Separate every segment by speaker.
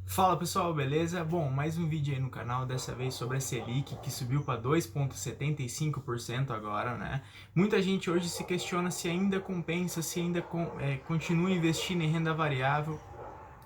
Speaker 1: Fala pessoal, beleza? Bom, mais um vídeo aí no canal, dessa vez sobre a Selic, que subiu para 2,75% agora, né? Muita gente hoje se questiona se ainda compensa, se ainda continua investindo em renda variável.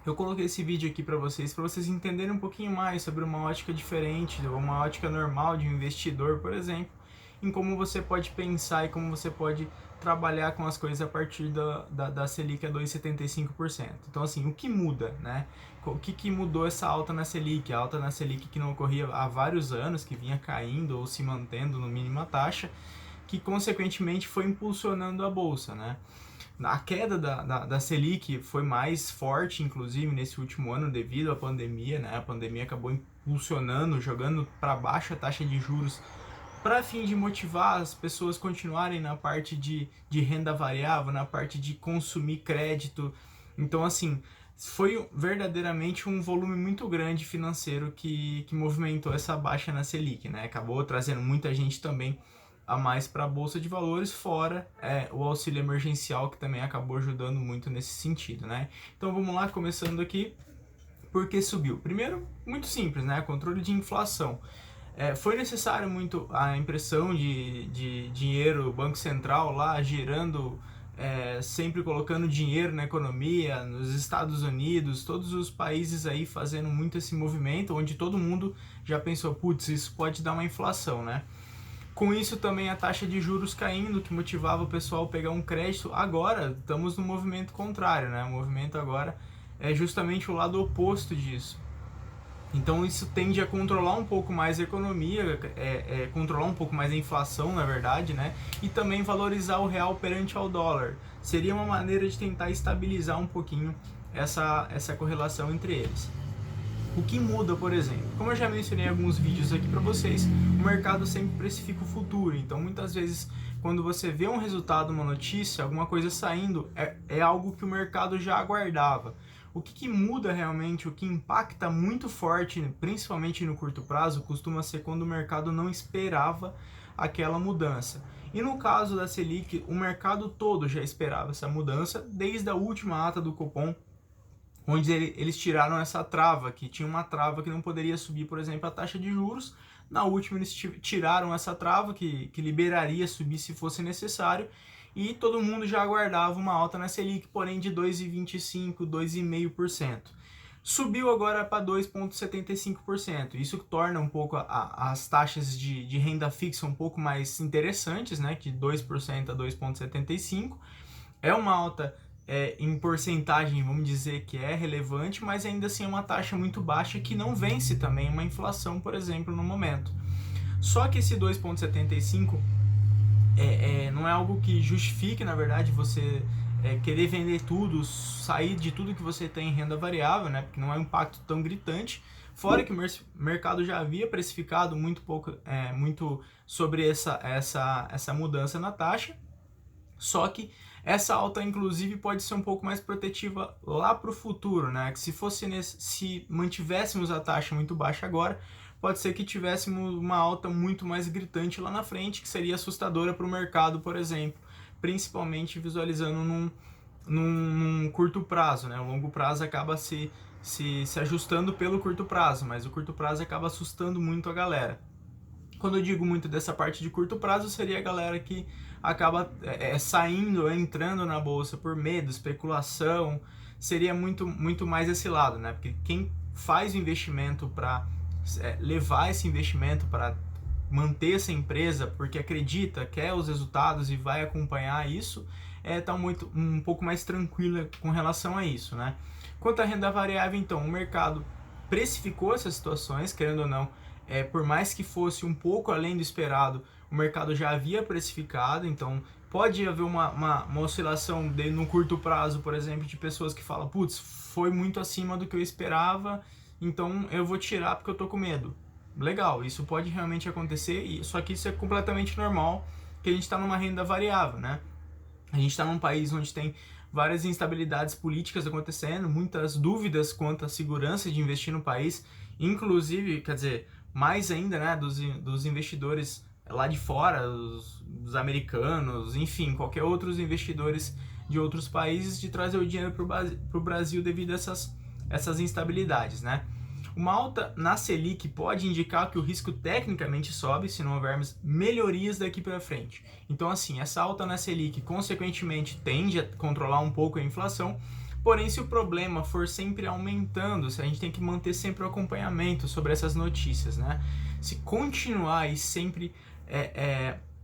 Speaker 1: Eu coloquei esse vídeo aqui para vocês entenderem um pouquinho mais sobre uma ótica diferente, uma ótica normal de um investidor, por exemplo, em como você pode pensar e como você pode trabalhar com as coisas a partir da Selic a 2,75%. Então, assim, o que muda, né? O que mudou essa alta na Selic? A alta na Selic que não ocorria há vários anos, que vinha caindo ou se mantendo no mínima taxa, que consequentemente foi impulsionando a bolsa, né? A queda da Selic foi mais forte, inclusive, nesse último ano devido à pandemia, né? A pandemia acabou impulsionando, jogando para baixo a taxa de juros para fim de motivar as pessoas continuarem na parte de renda variável, na parte de consumir crédito. Então, assim, foi verdadeiramente um volume muito grande financeiro que movimentou essa baixa na Selic, né? Acabou trazendo muita gente também a mais para a Bolsa de Valores, fora o auxílio emergencial, que também acabou ajudando muito nesse sentido, né? Então vamos lá, começando aqui, por que subiu? Primeiro, muito simples, né? Controle de inflação. Foi necessário muito a impressão de dinheiro, o Banco Central lá girando, sempre colocando dinheiro na economia, nos Estados Unidos, todos os países aí fazendo muito esse movimento, onde todo mundo já pensou, putz, isso pode dar uma inflação, né? Com isso também a taxa de juros caindo, que motivava o pessoal a pegar um crédito. Agora estamos no movimento contrário, né? O movimento agora é justamente o lado oposto disso. Então isso tende a controlar um pouco mais a economia, controlar um pouco mais a inflação, na verdade, né? E também valorizar o real perante ao dólar. Seria uma maneira de tentar estabilizar um pouquinho essa correlação entre eles. O que muda, por exemplo? Como eu já mencionei em alguns vídeos aqui para vocês, o mercado sempre precifica o futuro. Então, muitas vezes, quando você vê um resultado, uma notícia, alguma coisa saindo, é algo que o mercado já aguardava. O que muda realmente, o que impacta muito forte, principalmente no curto prazo, costuma ser quando o mercado não esperava aquela mudança. E no caso da Selic, o mercado todo já esperava essa mudança desde a última ata do Copom, onde eles tiraram essa trava, que tinha uma trava que não poderia subir, por exemplo, a taxa de juros. Na última eles tiraram essa trava, que liberaria subir se fosse necessário, e todo mundo já aguardava uma alta na Selic, porém de 2,25%, 2,5%. Subiu agora para 2,75%. Isso torna um pouco as taxas de renda fixa um pouco mais interessantes, né? Que 2% a 2,75%. É uma alta em porcentagem, vamos dizer que é relevante, mas ainda assim é uma taxa muito baixa que não vence também uma inflação, por exemplo, no momento. Só que esse 2,75 não é algo que justifique, na verdade, você querer vender tudo, sair de tudo que você tem em renda variável, né? Porque não é um impacto tão gritante. Fora que o mercado já havia precificado muito pouco, muito sobre essa mudança na taxa. Só que essa alta, inclusive, pode ser um pouco mais protetiva lá para o futuro, né? Que se mantivéssemos a taxa muito baixa agora, pode ser que tivéssemos uma alta muito mais gritante lá na frente, que seria assustadora para o mercado, por exemplo, principalmente visualizando num curto prazo, né? O longo prazo acaba se ajustando pelo curto prazo, mas o curto prazo acaba assustando muito a galera. Quando eu digo muito dessa parte de curto prazo, seria a galera que acaba saindo, entrando na bolsa por medo, especulação, seria muito mais esse lado, né? Porque quem faz o investimento para levar esse investimento para manter essa empresa, porque acredita, quer os resultados e vai acompanhar isso, tá um pouco mais tranquila com relação a isso, né? Quanto à renda variável, então, o mercado precificou essas situações, querendo ou não, por mais que fosse um pouco além do esperado, o mercado já havia precificado, então pode haver uma oscilação no curto prazo, por exemplo, de pessoas que falam, putz, foi muito acima do que eu esperava, então eu vou tirar porque eu tô com medo. Legal, isso pode realmente acontecer, só que isso é completamente normal, que a gente está numa renda variável, né? A gente está num país onde tem várias instabilidades políticas acontecendo, muitas dúvidas quanto à segurança de investir no país, inclusive, quer dizer, mais ainda, né, dos investidores lá de fora, dos americanos, enfim, qualquer outros investidores de outros países, de trazer o dinheiro para o Brasil devido a essas essas instabilidades, né? Uma alta na Selic pode indicar que o risco tecnicamente sobe se não houvermos melhorias daqui para frente. Então, assim, essa alta na Selic, consequentemente, tende a controlar um pouco a inflação, porém, se o problema for sempre aumentando, a gente tem que manter sempre o acompanhamento sobre essas notícias, né? Se continuar e sempre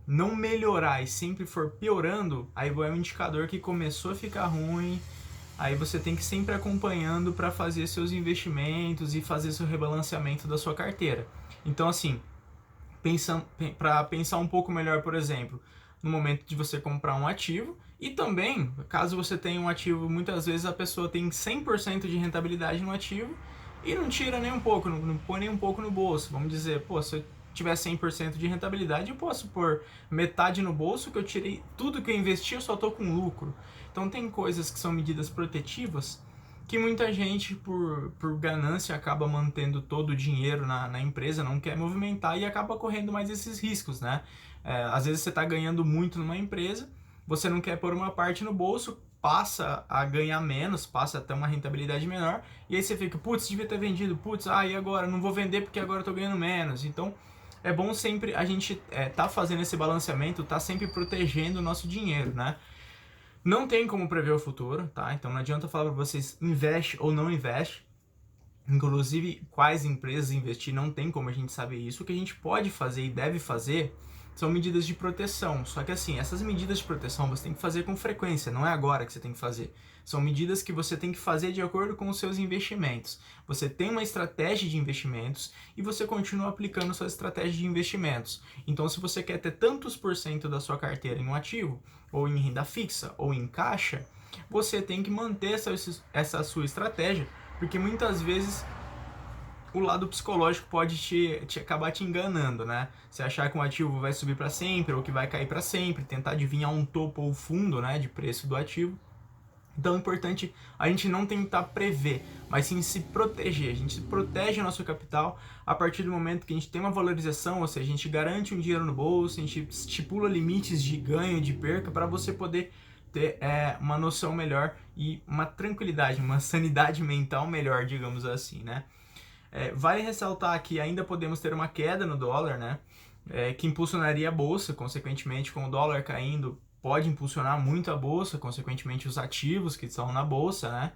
Speaker 1: não melhorar e sempre for piorando, aí é um indicador que começou a ficar ruim. Aí você tem que sempre acompanhando para fazer seus investimentos e fazer seu rebalanceamento da sua carteira. Então, assim, para pensar um pouco melhor, por exemplo, no momento de você comprar um ativo, e também, caso você tenha um ativo, muitas vezes a pessoa tem 100% de rentabilidade no ativo e não tira nem um pouco, não põe nem um pouco no bolso. Vamos dizer, pô, se eu tiver 100% de rentabilidade, eu posso pôr metade no bolso, que eu tirei tudo que eu investi, eu só tô com lucro. Então tem coisas que são medidas protetivas que muita gente, por ganância, acaba mantendo todo o dinheiro na empresa, não quer movimentar e acaba correndo mais esses riscos, né? Às vezes você está ganhando muito numa empresa, você não quer pôr uma parte no bolso, passa a ganhar menos, passa a ter uma rentabilidade menor, e aí você fica, putz, devia ter vendido, putz, e agora? Não vou vender porque agora eu tô ganhando menos. Então, é bom sempre a gente tá fazendo esse balanceamento, tá sempre protegendo o nosso dinheiro, né? Não tem como prever o futuro, tá? Então não adianta falar para vocês investe ou não investe. Inclusive, quais empresas investir, não tem como a gente saber isso. O que a gente pode fazer e deve fazer são medidas de proteção. Só que assim, essas medidas de proteção você tem que fazer com frequência, não é agora que você tem que fazer. São medidas que você tem que fazer de acordo com os seus investimentos. Você tem uma estratégia de investimentos e você continua aplicando sua estratégia de investimentos. Então, se você quer ter tantos por cento da sua carteira em um ativo, ou em renda fixa, ou em caixa, você tem que manter essa sua estratégia, porque muitas vezes o lado psicológico pode acabar te enganando, né? Você achar que um ativo vai subir para sempre ou que vai cair para sempre, tentar adivinhar um topo ou fundo, né, de preço do ativo. Então é importante a gente não tentar prever, mas sim se proteger. A gente protege o nosso capital a partir do momento que a gente tem uma valorização, ou seja, a gente garante um dinheiro no bolso, a gente estipula limites de ganho, de perca, para você poder ter uma noção melhor e uma tranquilidade, uma sanidade mental melhor, digamos assim, né? Vale ressaltar que ainda podemos ter uma queda no dólar, né? Que impulsionaria a bolsa, consequentemente, com o dólar caindo, pode impulsionar muito a bolsa, consequentemente os ativos que estão na bolsa, né?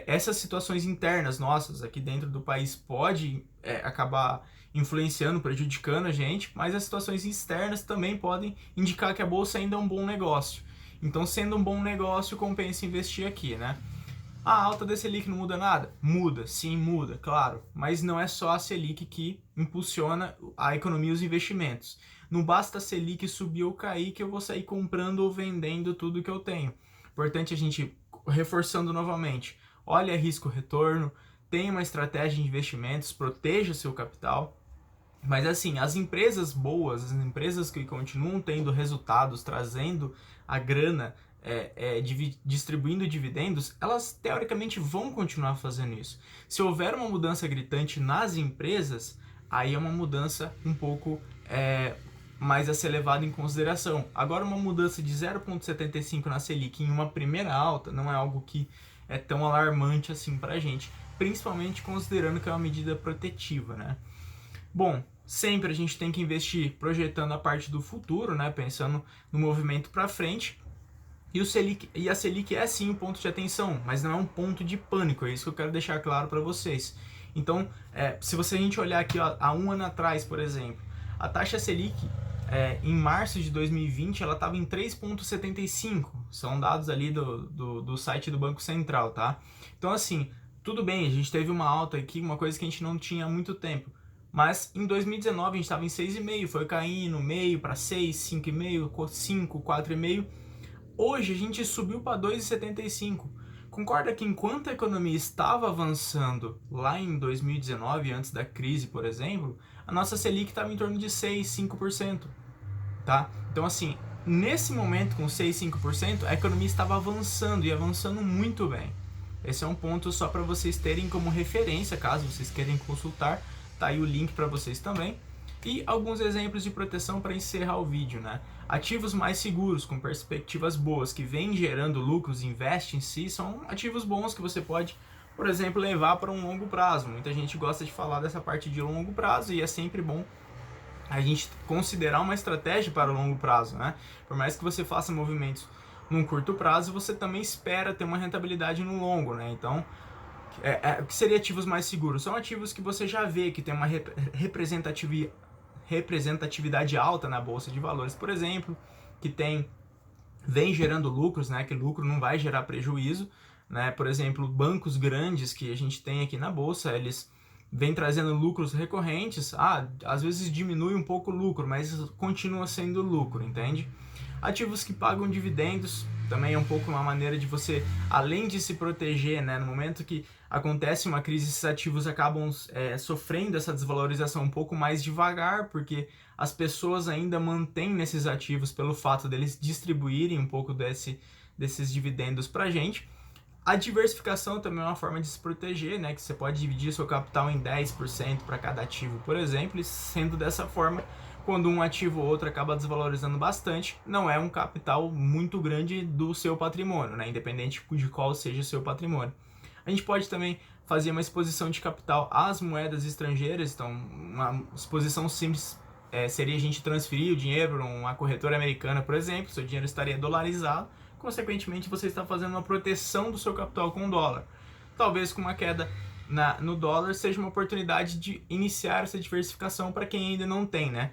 Speaker 1: Essas situações internas nossas aqui dentro do país pode acabar influenciando, prejudicando a gente, mas as situações externas também podem indicar que a bolsa ainda é um bom negócio. Então, sendo um bom negócio, compensa investir aqui, né? A alta da Selic não muda nada? Muda, sim, muda, claro. Mas não é só a Selic que impulsiona a economia e os investimentos. Não basta a Selic subir ou cair que eu vou sair comprando ou vendendo tudo que eu tenho. Importante a gente, reforçando novamente, olha risco-retorno, tenha uma estratégia de investimentos, proteja seu capital. Mas assim, as empresas boas, as empresas que continuam tendo resultados, trazendo a grana, distribuindo dividendos, elas teoricamente vão continuar fazendo isso. Se houver uma mudança gritante nas empresas, aí é uma mudança um pouco mais a ser levada em consideração. Agora, uma mudança de 0,75 na Selic em uma primeira alta não é algo que é tão alarmante assim pra gente, principalmente considerando que é uma medida protetiva, né? Bom, sempre a gente tem que investir projetando a parte do futuro, né? Pensando no movimento para frente. E a Selic é sim um ponto de atenção, mas não é um ponto de pânico, é isso que eu quero deixar claro para vocês. Então, se a gente olhar aqui há um ano atrás, por exemplo, a taxa Selic em março de 2020 ela estava em 3,75, são dados ali do site do Banco Central, tá? Então assim, tudo bem, a gente teve uma alta aqui, uma coisa que a gente não tinha há muito tempo, mas em 2019 a gente estava em 6,5, foi caindo meio para 6, 5,5, 5, 4,5. Hoje a gente subiu para 2,75. Concorda que enquanto a economia estava avançando lá em 2019, antes da crise, por exemplo, a nossa Selic estava em torno de 6, 5%, tá? Então assim, nesse momento com 6, 5%, a economia estava avançando e avançando muito bem. Esse é um ponto só para vocês terem como referência, caso vocês queiram consultar, tá aí o link para vocês também. E alguns exemplos de proteção para encerrar o vídeo, né? Ativos mais seguros, com perspectivas boas, que vêm gerando lucros e investe em si, são ativos bons que você pode por exemplo, levar para um longo prazo. Muita gente gosta de falar dessa parte de longo prazo e é sempre bom a gente considerar uma estratégia para o longo prazo, né? Por mais que você faça movimentos num curto prazo, você também espera ter uma rentabilidade no longo, né? Então, o que seria ativos mais seguros? São ativos que você já vê que tem uma representatividade alta na bolsa de valores, por exemplo, que vem gerando lucros, né? Que lucro não vai gerar prejuízo, né? Por exemplo, bancos grandes que a gente tem aqui na bolsa, eles vêm trazendo lucros recorrentes. Às vezes diminui um pouco o lucro, mas continua sendo lucro, entende? Ativos que pagam dividendos também é um pouco uma maneira de você, além de se proteger, né, no momento que acontece uma crise, esses ativos acabam sofrendo essa desvalorização um pouco mais devagar, porque as pessoas ainda mantêm nesses ativos pelo fato deles distribuírem um pouco desses dividendos para a gente. A diversificação também é uma forma de se proteger, né, que você pode dividir seu capital em 10% para cada ativo, por exemplo, e sendo dessa forma, quando um ativo ou outro acaba desvalorizando bastante, não é um capital muito grande do seu patrimônio, né? Independente de qual seja o seu patrimônio. A gente pode também fazer uma exposição de capital às moedas estrangeiras, então uma exposição simples seria a gente transferir o dinheiro para uma corretora americana, por exemplo, seu dinheiro estaria dolarizado, consequentemente você está fazendo uma proteção do seu capital com o dólar. Talvez com uma queda no dólar seja uma oportunidade de iniciar essa diversificação para quem ainda não tem, né?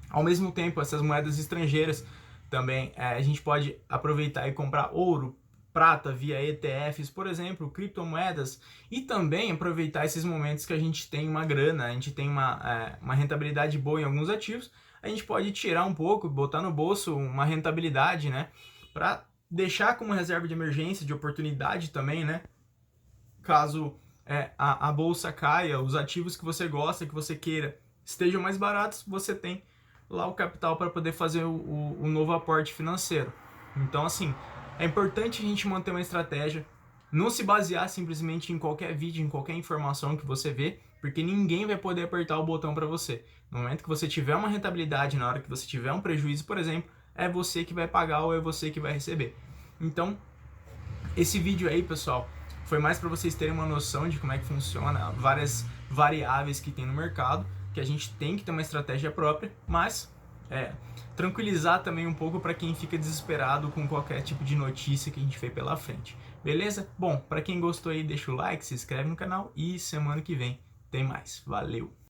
Speaker 1: Ao mesmo tempo, essas moedas estrangeiras também a gente pode aproveitar e comprar ouro, prata via ETFs, por exemplo, criptomoedas, e também aproveitar esses momentos que a gente tem uma grana, a gente tem uma rentabilidade boa em alguns ativos, a gente pode tirar um pouco, botar no bolso uma rentabilidade, né, para deixar como reserva de emergência, de oportunidade também, né, caso a bolsa caia, os ativos que você gosta, que você queira, estejam mais baratos, você tem lá o capital para poder fazer o novo aporte financeiro. Então, assim, é importante a gente manter uma estratégia, não se basear simplesmente em qualquer vídeo, em qualquer informação que você vê, porque ninguém vai poder apertar o botão para você. No momento que você tiver uma rentabilidade, na hora que você tiver um prejuízo, por exemplo, é você que vai pagar ou é você que vai receber. Então, esse vídeo aí, pessoal, foi mais para vocês terem uma noção de como é que funciona, várias variáveis que tem no mercado, que a gente tem que ter uma estratégia própria, mas tranquilizar também um pouco para quem fica desesperado com qualquer tipo de notícia que a gente vê pela frente. Beleza? Bom, para quem gostou aí, deixa o like, se inscreve no canal e semana que vem tem mais. Valeu!